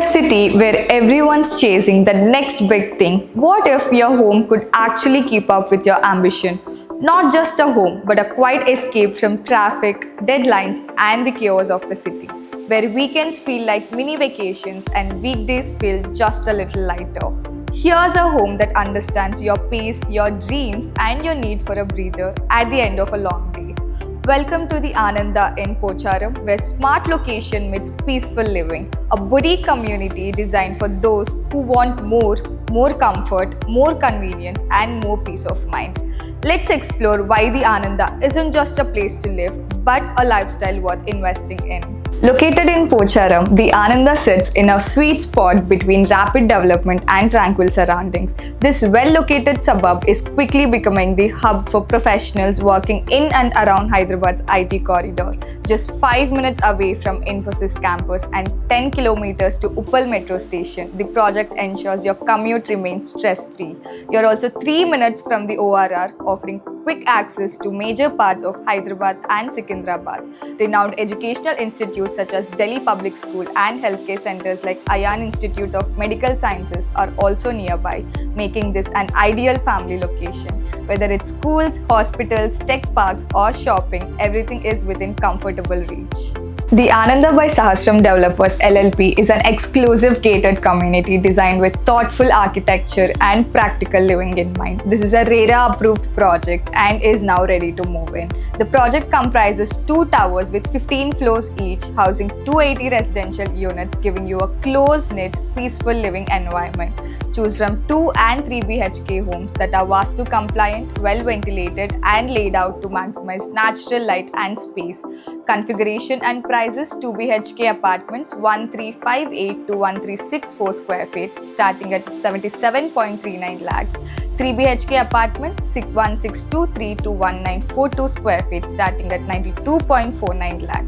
a city where everyone's chasing the next big thing, what if your home could actually keep up with your ambition? Not just a home, but a quiet escape from traffic, deadlines, and the chaos of the city, where weekends feel like mini vacations and weekdays feel just a little lighter. Here's a home that understands your pace, your dreams, and your need for a breather at the end of a long day. Welcome to the Ananda in Pocharam, where smart location meets peaceful living, a boutique community designed for those who want more comfort, more convenience, and more peace of mind. Let's explore why the Ananda isn't just a place to live, but a lifestyle worth investing in. Located in Pocharam, the Ananda sits in a sweet spot between rapid development and tranquil surroundings. This well-located suburb is quickly becoming the hub for professionals working in and around Hyderabad's IT corridor. Just 5 minutes away from Infosys campus and 10 kilometers to Uppal metro station, the project ensures your commute remains stress-free. You're also 3 minutes from the ORR, offering quick access to major parts of Hyderabad and Secunderabad. Renowned educational institutes such as Delhi Public School and healthcare centers like Ayan Institute of Medical Sciences are also nearby, making this an ideal family location. Whether it's schools, hospitals, tech parks, or shopping, everything is within comfortable reach. The Ananda by Sahasram Developers LLP is an exclusive gated community designed with thoughtful architecture and practical living in mind. This is a RERA approved project and is now ready to move in. The project comprises 2 towers with 15 floors each, housing 280 residential units, giving you a close-knit, peaceful living environment. Choose from 2 and 3 BHK homes that are Vastu compliant, well ventilated, and laid out to maximize natural light and space. Configuration and prices: 2 BHK apartments 1358 to 1364 square feet starting at 77.39 lakhs. 3 BHK apartments 1623 to 1942 square feet starting at 92.49 lakh.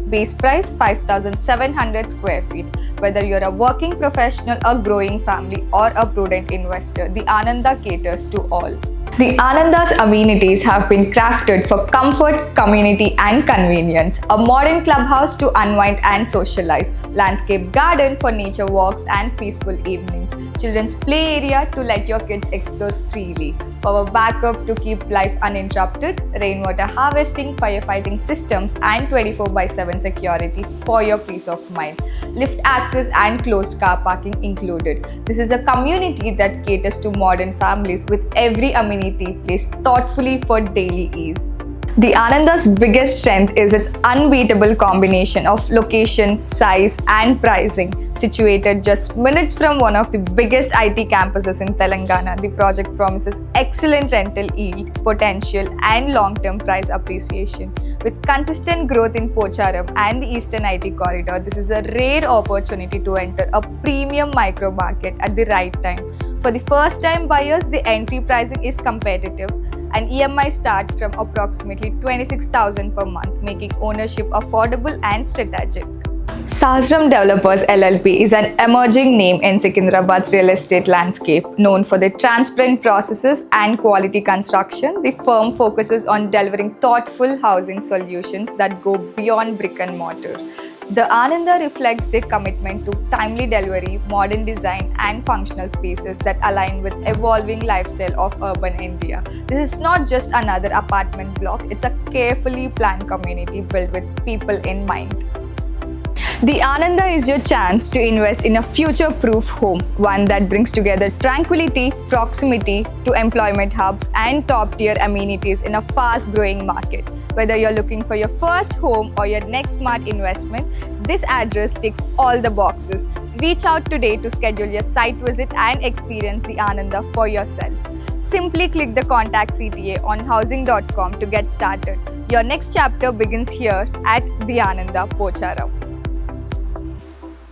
Base price 5,700 square feet. Whether you're a working professional, a growing family, or a prudent investor, the Ananda caters to all. The Ananda's amenities have been crafted for comfort, community, and convenience. A modern clubhouse to unwind and socialize, landscape garden for nature walks and peaceful evenings, children's play area to let your kids explore freely, power backup to keep life uninterrupted, rainwater harvesting, firefighting systems, and 24/7 security for your peace of mind. Lift access and closed car parking included. This is a community that caters to modern families with every amenity placed thoughtfully for daily ease. The Ananda's biggest strength is its unbeatable combination of location, size, and pricing. Situated just minutes from one of the biggest IT campuses in Telangana, the project promises excellent rental yield, potential, and long-term price appreciation. With consistent growth in Pocharam and the Eastern IT corridor, this is a rare opportunity to enter a premium micro market at the right time. For the first-time buyers, the entry pricing is competitive, and EMI start from approximately 26,000 per month, making ownership affordable and strategic. Sahasram Developers LLP is an emerging name in Secunderabad's real estate landscape. Known for their transparent processes and quality construction, the firm focuses on delivering thoughtful housing solutions that go beyond brick and mortar. The Ananda reflects their commitment to timely delivery, modern design, and functional spaces that align with evolving lifestyle of urban India. This is not just another apartment block, it's a carefully planned community built with people in mind. The Ananda is your chance to invest in a future-proof home, one that brings together tranquility, proximity to employment hubs, and top-tier amenities in a fast-growing market. Whether you're looking for your first home or your next smart investment, this address ticks all the boxes. Reach out today to schedule your site visit and experience the Ananda for yourself. Simply click the Contact CTA on housing.com to get started. Your next chapter begins here at the Ananda, Pocharam.